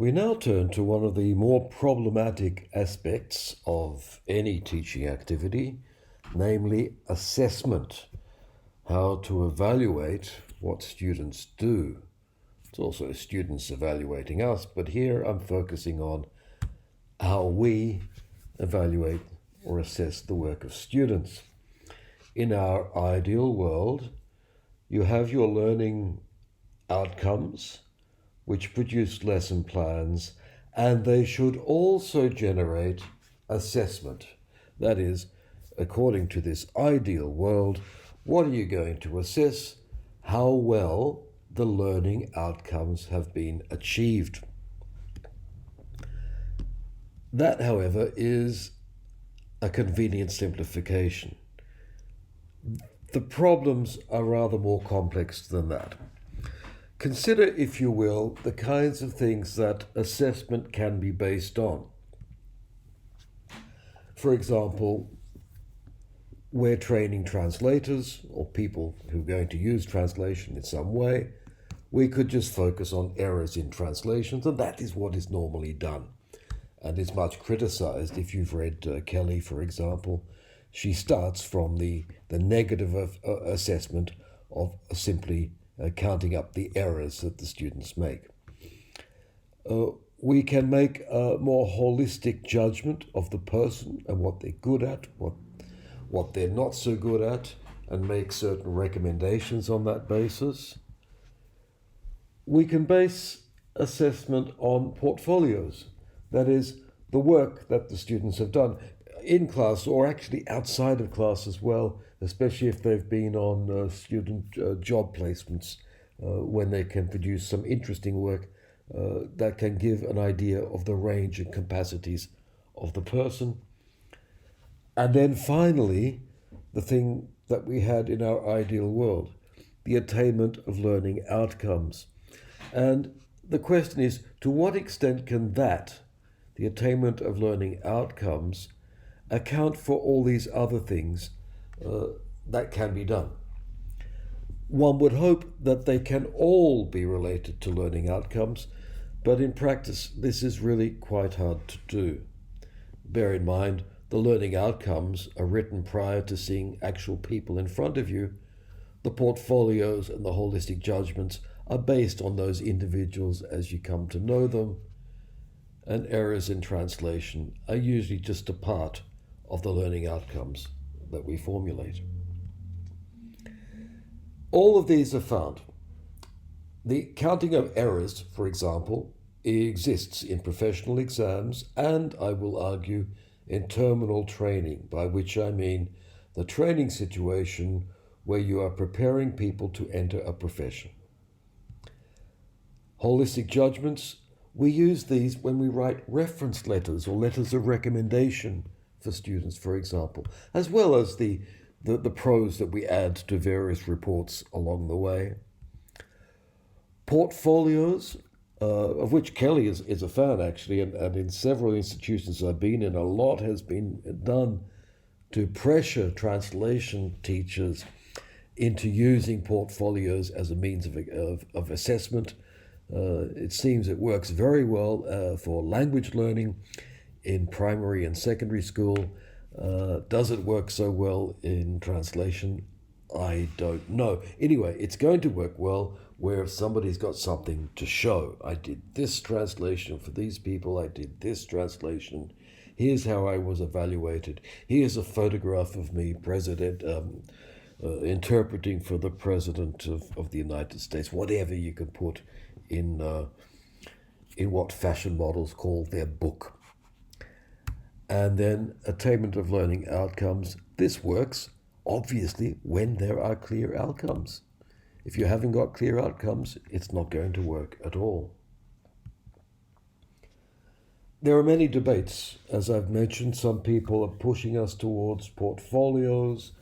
We now turn to one of the more problematic aspects of any teaching activity, namely assessment, how to evaluate what students do. It's also students evaluating us, but here I'm focusing on how we evaluate or assess the work of students. In our ideal world, you have your learning outcomes, which produce lesson plans, and they should also generate assessment. That is, according to this ideal world, what are you going to assess? How well the learning outcomes have been achieved. That, however, is a convenient simplification. The problems are rather more complex than that. Consider, if you will, the kinds of things that assessment can be based on. For example, we're training translators or people who are going to use translation in some way. We could just focus on errors in translations, and that is what is normally done. And is much criticized. If you've read Kelly, for example, she starts from the negative assessment of simply counting up the errors that the students make. We can make a more holistic judgment of the person and what they're good at, what they're not so good at, and make certain recommendations on that basis. We can base assessment on portfolios, that is, the work that the students have done in class or actually outside of class as well, especially if they've been on student job placements, when they can produce some interesting work that can give an idea of the range and capacities of the person. And then finally, the thing that we had in our ideal world, the attainment of learning outcomes. And the question is, to what extent can that, the attainment of learning outcomes, account for all these other things that can be done? One would hope that they can all be related to learning outcomes, but in practice, this is really quite hard to do. Bear in mind, the learning outcomes are written prior to seeing actual people in front of you. The portfolios and the holistic judgments are based on those individuals as you come to know them, and errors in translation are usually just a part of the learning outcomes that we formulate. All of these are found. The counting of errors, for example, exists in professional exams and, I will argue, in terminal training, by which I mean the training situation where you are preparing people to enter a profession. Holistic judgments, we use these when we write reference letters or letters of recommendation for students, for example, as well as the prose that we add to various reports along the way. Portfolios, of which Kelly is a fan, actually, and in several institutions I've been in, a lot has been done to pressure translation teachers into using portfolios as a means of assessment. It seems it works very well for language learning in primary and secondary school. Does it work so well in translation? I don't know. Anyway, it's going to work well where somebody's got something to show. I did this translation for these people. I did this translation. Here's how I was evaluated. Here's a photograph of me, interpreting for the President of the United States. Whatever you can put in what fashion models call their book. And then attainment of learning outcomes. This works, obviously, when there are clear outcomes. If you haven't got clear outcomes, it's not going to work at all. There are many debates. As I've mentioned, some people are pushing us towards portfolios.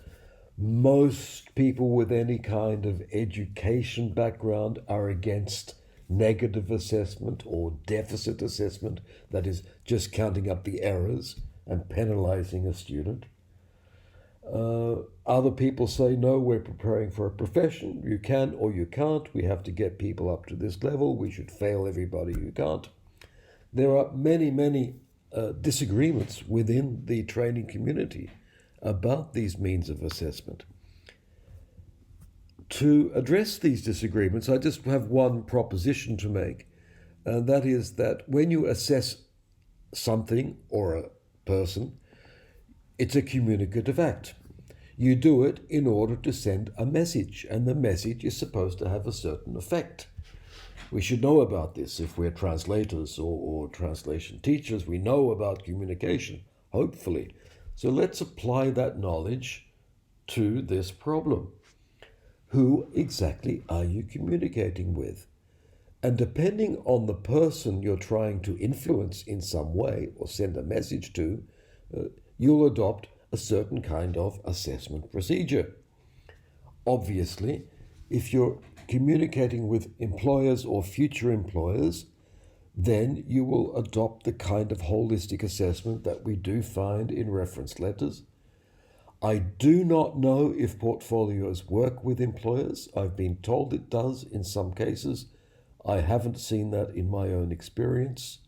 Most people with any kind of education background are against negative assessment or deficit assessment, that is, just counting up the errors and penalizing a student. Other people say, no, we're preparing for a profession. You can or you can't. We have to get people up to this level. We should fail everybody who can't. There are many disagreements within the training community about these means of assessment. To address these disagreements, I just have one proposition to make, and that is that when you assess something or a person, it's a communicative act. You do it in order to send a message, and the message is supposed to have a certain effect. We should know about this if we're translators or translation teachers. We know about communication, hopefully. So let's apply that knowledge to this problem. Who exactly are you communicating with? And depending on the person you're trying to influence in some way or send a message to, you'll adopt a certain kind of assessment procedure. Obviously, if you're communicating with employers or future employers, then you will adopt the kind of holistic assessment that we do find in reference letters. I do not know if portfolios work with employers. I've been told it does in some cases. I haven't seen that in my own experience.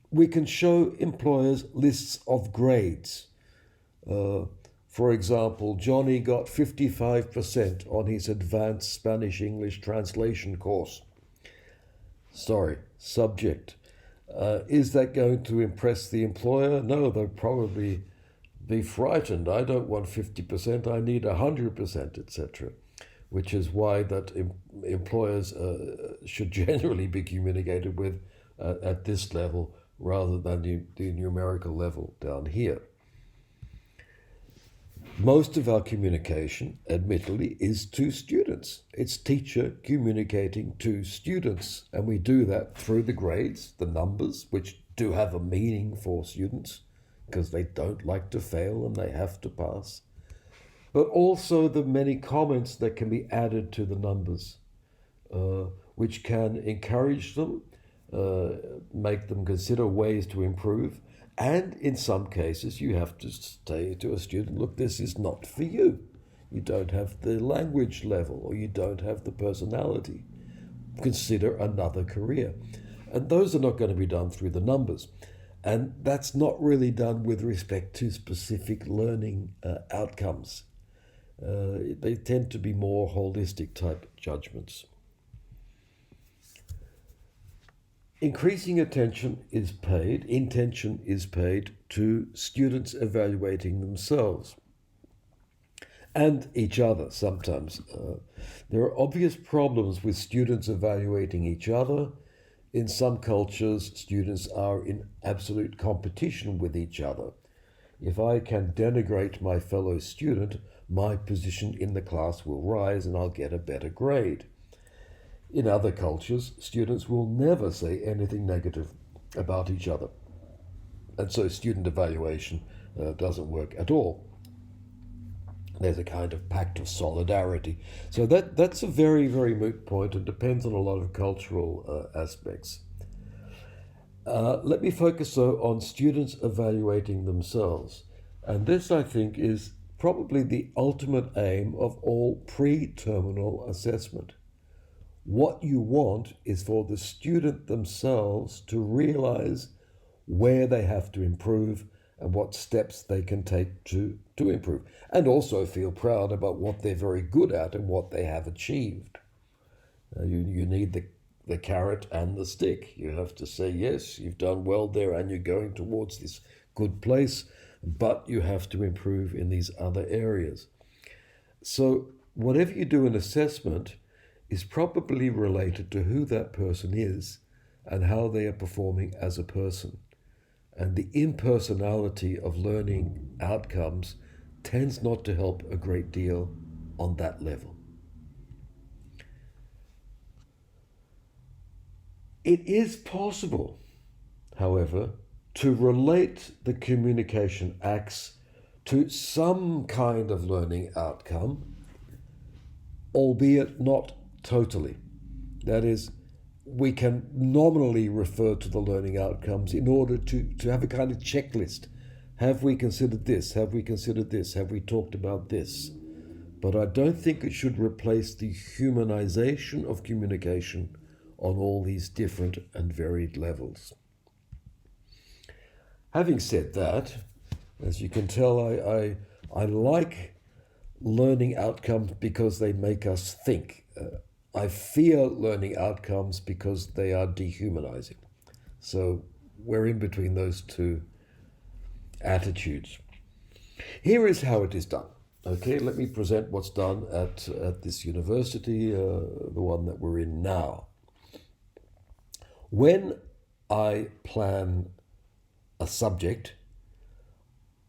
We can show employers lists of grades. For example, Johnny got 55% on his advanced Spanish-English translation course. Subject. Is that going to impress the employer? No, they'll probably be frightened. I don't want 50%, I need 100%, etc. Which is why that employers should generally be communicated with at this level rather than the numerical level down here. Most of our communication, admittedly, is to students. It's teacher communicating to students, and we do that through the grades, the numbers, which do have a meaning for students because they don't like to fail and they have to pass, but also the many comments that can be added to the numbers, which can encourage them, make them consider ways to improve. And in some cases, you have to say to a student, look, this is not for you. You don't have the language level, or you don't have the personality. Consider another career. And those are not going to be done through the numbers. And that's not really done with respect to specific learning outcomes. They tend to be more holistic type judgments. Increasing intention is paid to students evaluating themselves and each other sometimes. There are obvious problems with students evaluating each other. In some cultures, students are in absolute competition with each other. If I can denigrate my fellow student, my position in the class will rise and I'll get a better grade. In other cultures, students will never say anything negative about each other. And so student evaluation doesn't work at all. There's a kind of pact of solidarity. So that's a very, very moot point and depends on a lot of cultural aspects. Let me focus, though, on students evaluating themselves. And this, I think, is probably the ultimate aim of all pre-terminal assessment. What you want is for the student themselves to realize where they have to improve and what steps they can take to improve, and also feel proud about what they're very good at and what they have achieved. You need the carrot and the stick. You have to say, yes, you've done well there and you're going towards this good place, but you have to improve in these other areas. So whatever you do in assessment is probably related to who that person is and how they are performing as a person. And the impersonality of learning outcomes tends not to help a great deal on that level. It is possible, however, to relate the communication acts to some kind of learning outcome, albeit not totally. That is, we can nominally refer to the learning outcomes in order to have a kind of checklist. Have we considered this? Have we considered this? Have we talked about this? But I don't think it should replace the humanization of communication on all these different and varied levels. Having said that, as you can tell, I like learning outcomes because they make us think. I fear learning outcomes because they are dehumanizing. So we're in between those two attitudes. Here is how it is done. Okay, let me present what's done at this university, the one that we're in now. When I plan a subject,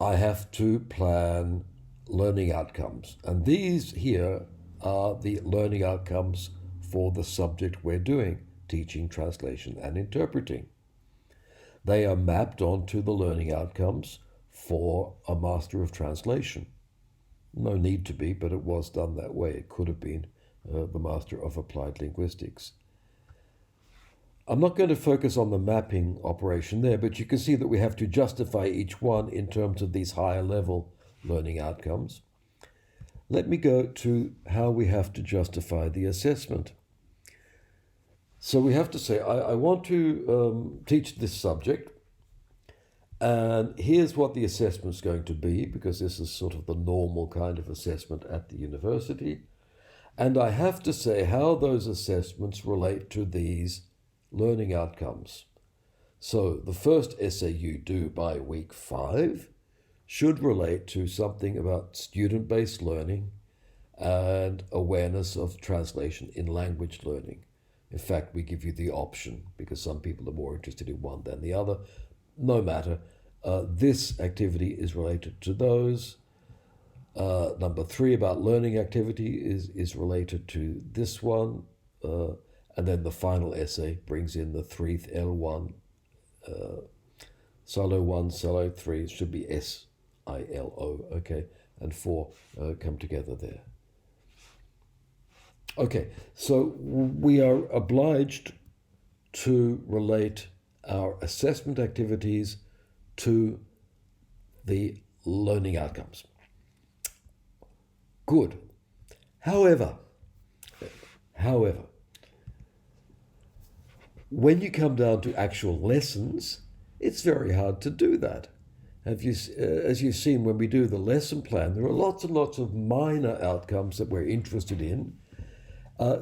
I have to plan learning outcomes. And these here are the learning outcomes for the subject we're doing, teaching, translation, and interpreting. They are mapped onto the learning outcomes for a Master of Translation. No need to be, but it was done that way. It could have been the Master of Applied Linguistics. I'm not going to focus on the mapping operation there, but you can see that we have to justify each one in terms of these higher level learning outcomes. Let me go to how we have to justify the assessment. So we have to say, I want to teach this subject, and here's what the assessment's going to be, because this is sort of the normal kind of assessment at the university. And I have to say how those assessments relate to these learning outcomes. So the first essay you do by week 5 should relate to something about student-based learning and awareness of translation in language learning. In fact, we give you the option because some people are more interested in one than the other. No matter. This activity is related to those. Number 3 about learning activity is related to this one. And then the final essay brings in the 3th L1, solo 1, solo 3. It should be SILO, okay? And 4 come together there. Okay, so we are obliged to relate our assessment activities to the learning outcomes. Good. However, when you come down to actual lessons, it's very hard to do that. As you've seen, when we do the lesson plan, there are lots and lots of minor outcomes that we're interested in.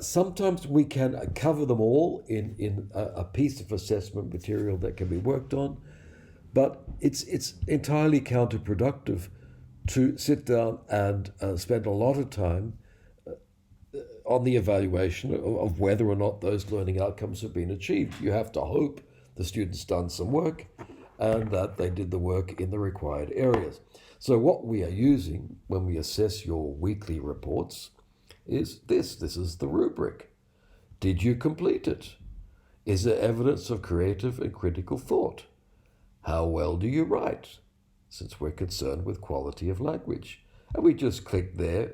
Sometimes we can cover them all in a piece of assessment material that can be worked on, but it's entirely counterproductive to sit down and spend a lot of time on the evaluation of whether or not those learning outcomes have been achieved. You have to hope the student's done some work and that they did the work in the required areas. So what we are using when we assess your weekly reports is this. This is the rubric. Did you complete it? Is there evidence of creative and critical thought? How well do you write? Since we're concerned with quality of language. And we just click there,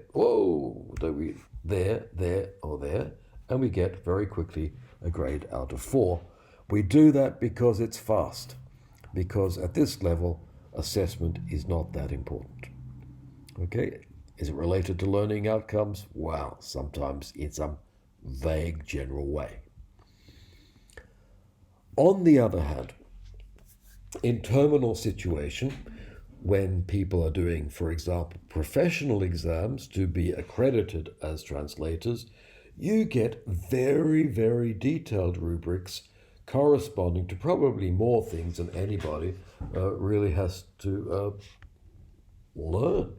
there, or there, and we get very quickly a grade out of 4. We do that because it's fast, because at this level, assessment is not that important. Okay, is it related to learning outcomes? Well, sometimes in some vague general way. On the other hand, in terminal situation, when people are doing, for example, professional exams to be accredited as translators, you get very, very detailed rubrics corresponding to probably more things than anybody really has to learn.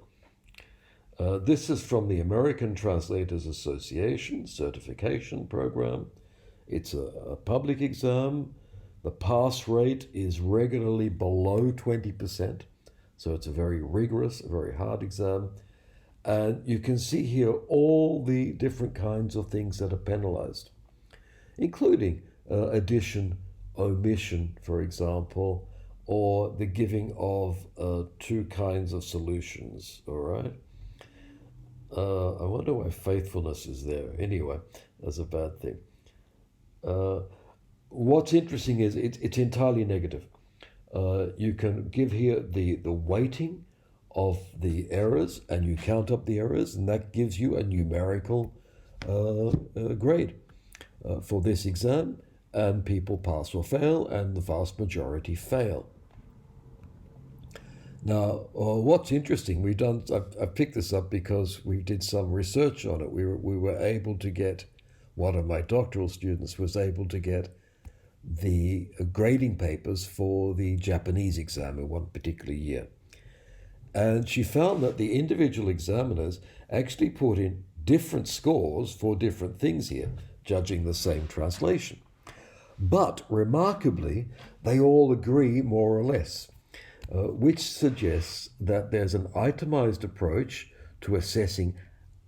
This is from the American Translators Association certification program. It's a public exam. The pass rate is regularly below 20%. So it's a very rigorous, very hard exam. And you can see here all the different kinds of things that are penalized, including addition, omission, for example, or the giving of 2 kinds of solutions, all right? I wonder why faithfulness is there. Anyway, that's a bad thing. What's interesting is it's entirely negative. You can give here the weighting of the errors, and you count up the errors, and that gives you a numerical grade. for this exam, and people pass or fail, and the vast majority fail. Now, what's interesting, I've picked this up because we did some research on it. We were able to get, one of my doctoral students was able to get the grading papers for the Japanese exam in one particular year. And she found that the individual examiners actually put in different scores for different things here, judging the same translation. But remarkably, they all agree more or less, which suggests that there's an itemized approach to assessing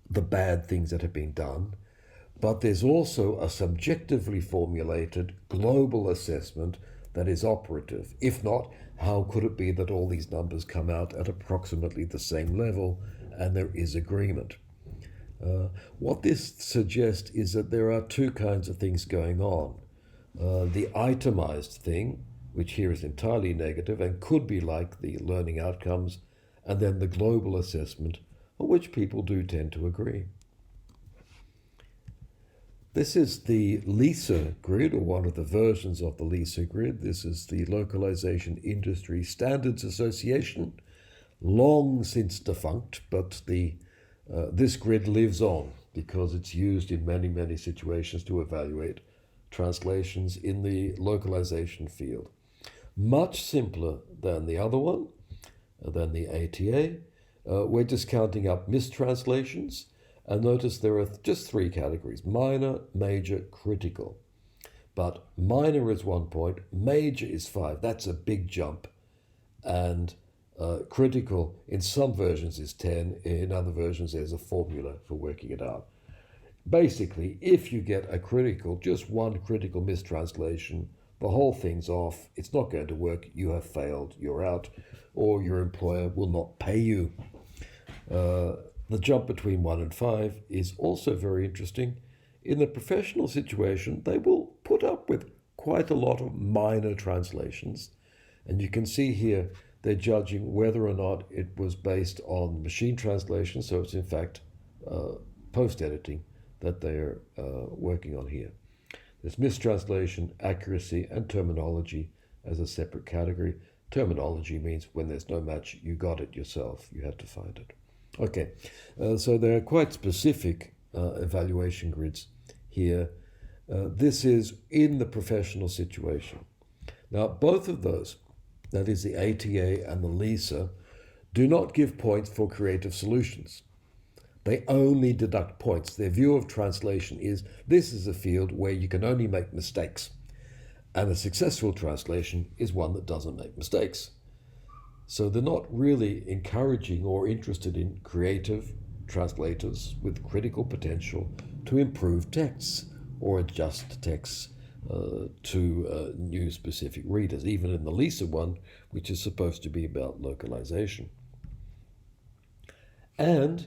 the bad things that have been done, but there's also a subjectively formulated global assessment that is operative. If not, how could it be that all these numbers come out at approximately the same level and there is agreement? What this suggests is that there are two kinds of things going on. The itemized thing, which here is entirely negative and could be like the learning outcomes, and then the global assessment, on which people do tend to agree. This is the LISA grid, or one of the versions of the LISA grid. This is the Localization Industry Standards Association, long since defunct, but this grid lives on because it's used in many, many situations to evaluate translations in the localization field. Much simpler than the other one, than the ATA. We're just counting up mistranslations. And notice there are just three categories: minor, major, critical. But minor is 1 point, major is 5. That's a big jump. And critical in some versions is 10. In other versions, there's a formula for working it out. Basically, if you get a critical, just one critical mistranslation, the whole thing's off. It's not going to work. You have failed. You're out. Or your employer will not pay you. The jump between 1 and 5 is also very interesting. In the professional situation, they will put up with quite a lot of minor translations. And you can see here they're judging whether or not it was based on machine translation, so it's in fact post-editing that they're working on here. There's mistranslation, accuracy, and terminology as a separate category. Terminology means when there's no match, you got it yourself. You had to find it. Okay, so there are quite specific evaluation grids here. This is in the professional situation. Now, both of those, that is the ATA and the LISA, do not give points for creative solutions. They only deduct points. Their view of translation is this is a field where you can only make mistakes. And a successful translation is one that doesn't make mistakes. So they're not really encouraging or interested in creative translators with critical potential to improve texts or adjust texts to new specific readers, even in the LISA one, which is supposed to be about localization. And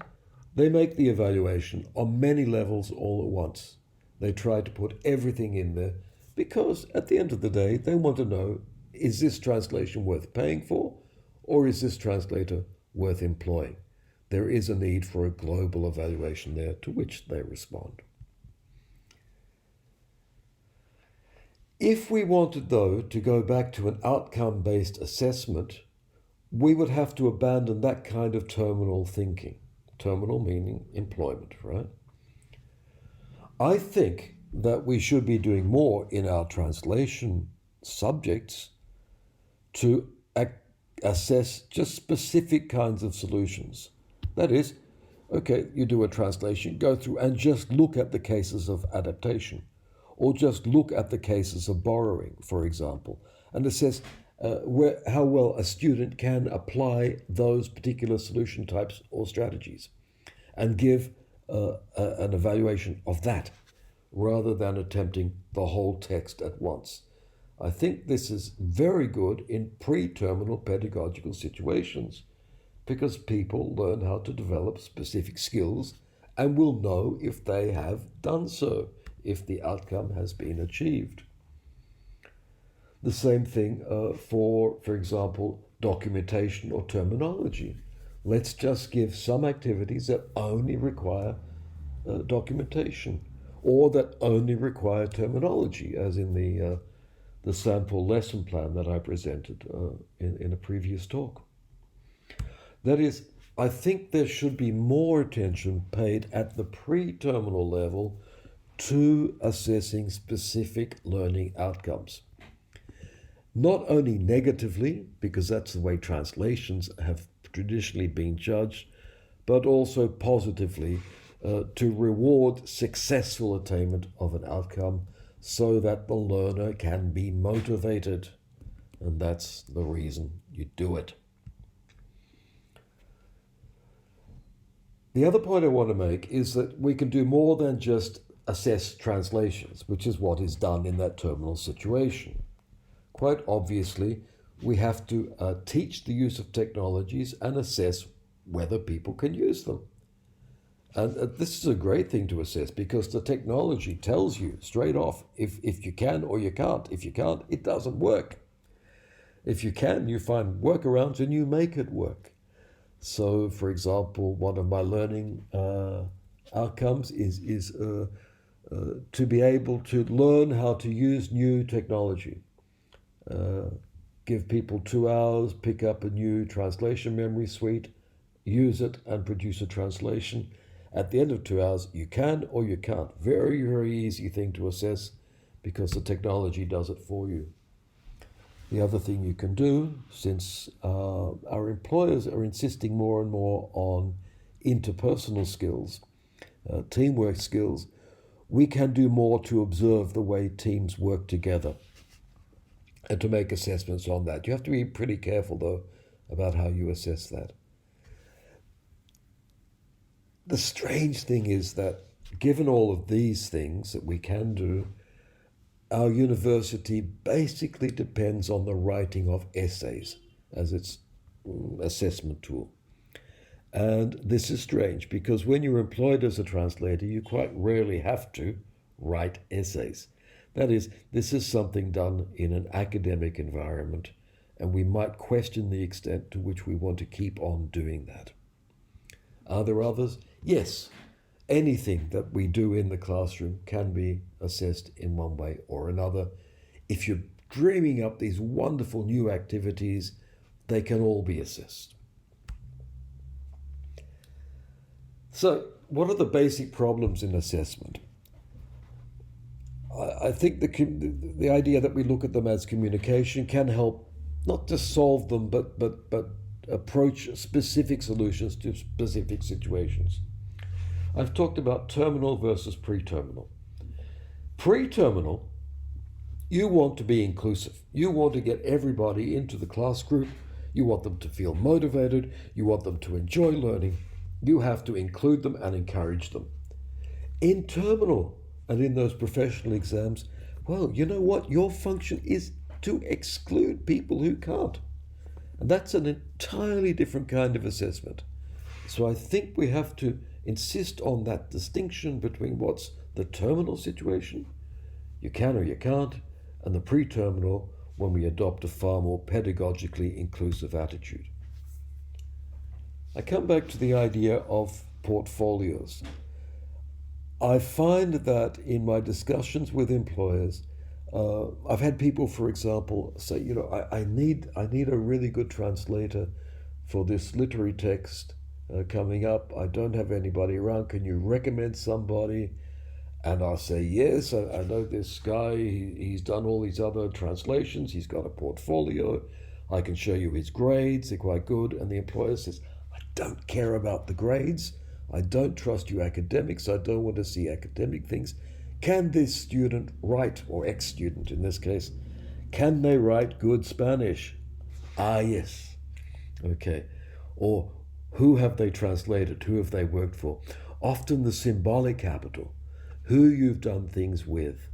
they make the evaluation on many levels all at once. They try to put everything in there because at the end of the day, they want to know, is this translation worth paying for? Or is this translator worth employing? There is a need for a global evaluation there, to which they respond. If we wanted, though, to go back to an outcome-based assessment, we would have to abandon that kind of terminal thinking. Terminal meaning employment, right? I think that we should be doing more in our translation subjects to assess just specific kinds of solutions. That is, okay, you do a translation, go through and just look at the cases of adaptation, or just look at the cases of borrowing, for example, and assess how well a student can apply those particular solution types or strategies, and give an evaluation of that, rather than attempting the whole text at once. I think this is very good in pre-terminal pedagogical situations because people learn how to develop specific skills and will know if they have done so, if the outcome has been achieved. The same thing for example, documentation or terminology. Let's just give some activities that only require documentation, or that only require terminology, as in the sample lesson plan that I presented in a previous talk. That is, I think there should be more attention paid at the pre-terminal level to assessing specific learning outcomes. Not only negatively, because that's the way translations have traditionally been judged, but also positively to reward successful attainment of an outcome so that the learner can be motivated. And that's the reason you do it. The other point I want to make is that we can do more than just assess translations, which is what is done in that terminal situation. Quite obviously, we have to teach the use of technologies and assess whether people can use them. And this is a great thing to assess because the technology tells you straight off if you can or you can't. If you can't, it doesn't work. If you can, you find workarounds and you make it work. So, for example, one of my learning outcomes is to be able to learn how to use new technology. Give people 2 hours, pick up a new translation memory suite, use it and produce a translation. At the end of 2 hours, you can or you can't. Very, very easy thing to assess because the technology does it for you. The other thing you can do, since our employers are insisting more and more on interpersonal skills, teamwork skills, we can do more to observe the way teams work together and to make assessments on that. You have to be pretty careful, though, about how you assess that. The strange thing is that given all of these things that we can do, our university basically depends on the writing of essays as its assessment tool. And this is strange because when you're employed as a translator, you quite rarely have to write essays. That is, this is something done in an academic environment, and we might question the extent to which we want to keep on doing that. Are there others? Yes. Anything that we do in the classroom can be assessed in one way or another. If you're dreaming up these wonderful new activities, they can all be assessed. So, what are the basic problems in assessment? I think the idea that we look at them as communication can help not just solve them, but approach specific solutions to specific situations. I've talked about terminal versus pre-terminal. Pre-terminal, you want to be inclusive. You want to get everybody into the class group. You want them to feel motivated. You want them to enjoy learning. You have to include them and encourage them. In terminal and in those professional exams, well, you know what? Your function is to exclude people who can't. And that's an entirely different kind of assessment. So I think we have to insist on that distinction between what's the terminal situation, you can or you can't, and the pre-terminal when we adopt a far more pedagogically inclusive attitude. I come back to the idea of portfolios. I find that in my discussions with employers, I've had people, for example, say, I need a really good translator for this literary text coming up. I don't have anybody around. Can you recommend somebody? And I'll say, yes, I know this guy. He's done all these other translations. He's got a portfolio. I can show you his grades. They're quite good. And the employer says, I don't care about the grades. I don't trust you academics. I don't want to see academic things. Can this student write, or ex-student in this case, can they write good Spanish? Ah, yes. Okay. Or who have they translated? Who have they worked for? Often the symbolic capital, who you've done things with,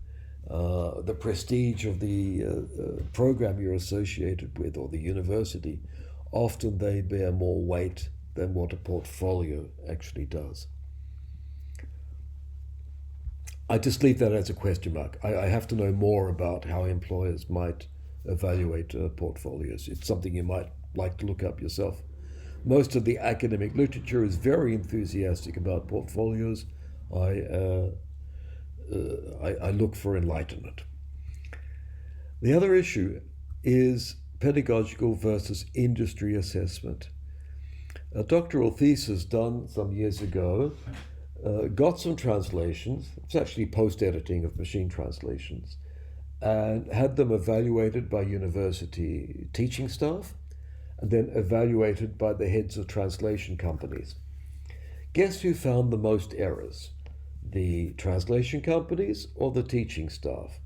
the prestige of the program you're associated with or the university, often they bear more weight than what a portfolio actually does. I just leave that as a question mark. I have to know more about how employers might evaluate portfolios. It's something you might like to look up yourself. Most of the academic literature is very enthusiastic about portfolios. I I look for enlightenment. The other issue is pedagogical versus industry assessment. A doctoral thesis done some years ago got some translations. It's actually post-editing of machine translations, and had them evaluated by university teaching staff and then evaluated by the heads of translation companies. Guess who found the most errors? The translation companies or the teaching staff?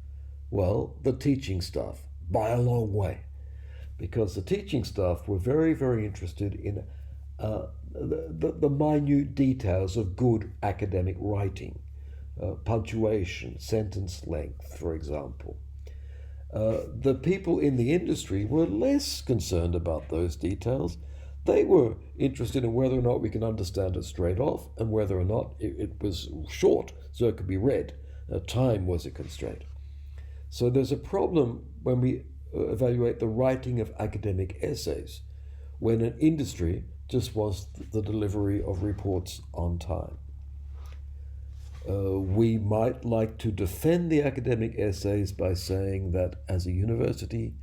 Well, the teaching staff, by a long way, because the teaching staff were very, very interested in the minute details of good academic writing, punctuation, sentence length, for example. The people in the industry were less concerned about those details. They were interested in whether or not we can understand it straight off and whether or not it was short so it could be read. Time was a constraint. So there's a problem when we evaluate the writing of academic essays, when an industry just wants the delivery of reports on time. We might like to defend the academic essays by saying that as a university,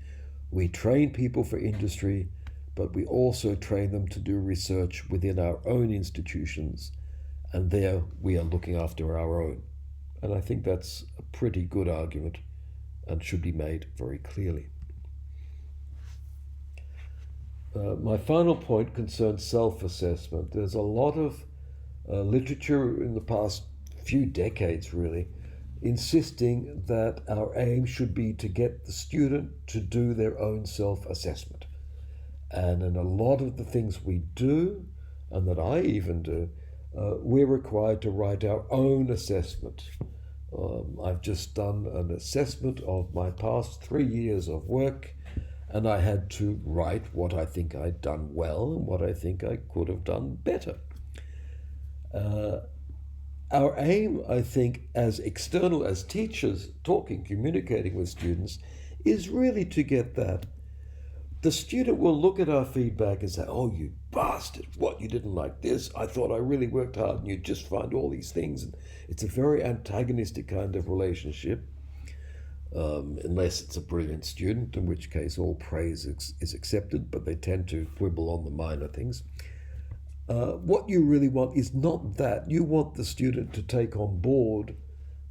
we train people for industry, but we also train them to do research within our own institutions, and there we are looking after our own. And I think that's a pretty good argument and should be made very clearly. My final point concerns self-assessment. There's a lot of literature in the past few decades, really, insisting that our aim should be to get the student to do their own self-assessment. And in a lot of the things we do, and that I even do, we're required to write our own assessment. I've just done an assessment of my past 3 years of work, and I had to write what I think I'd done well and what I think I could have done better. Our aim, I think, as external, as teachers, talking, communicating with students, is really to get that. The student will look at our feedback and say, "Oh, you bastard, what, you didn't like this? I thought I really worked hard and you just find all these things." And it's a very antagonistic kind of relationship, unless it's a brilliant student, in which case all praise is accepted, but they tend to quibble on the minor things. What you really want is not that. You want the student to take on board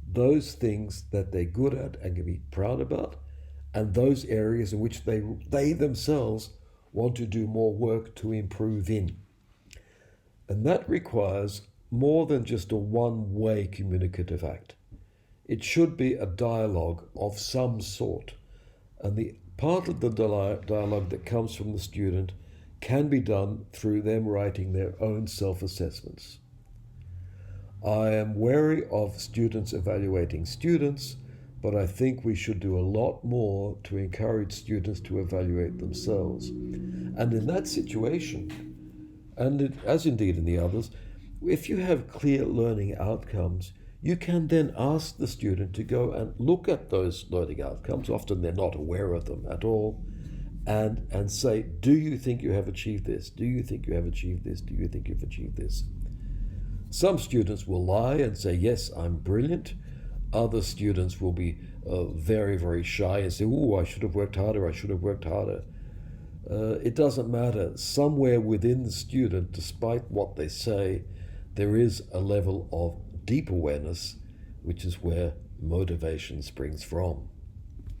those things that they're good at and can be proud about, and those areas in which they themselves want to do more work to improve in. And that requires more than just a one-way communicative act. It should be a dialogue of some sort. And the part of the dialogue that comes from the student can be done through them writing their own self-assessments. I am wary of students evaluating students, but I think we should do a lot more to encourage students to evaluate themselves. And in that situation, and as indeed in the others, if you have clear learning outcomes, you can then ask the student to go and look at those learning outcomes. Often they're not aware of them at all. And say, do you think you have achieved this? Do you think you have achieved this? Do you think you've achieved this? Some students will lie and say, yes, I'm brilliant. Other students will be very, very shy and say, oh, I should have worked harder, I should have worked harder. It doesn't matter. Somewhere within the student, despite what they say, there is a level of deep awareness, which is where motivation springs from.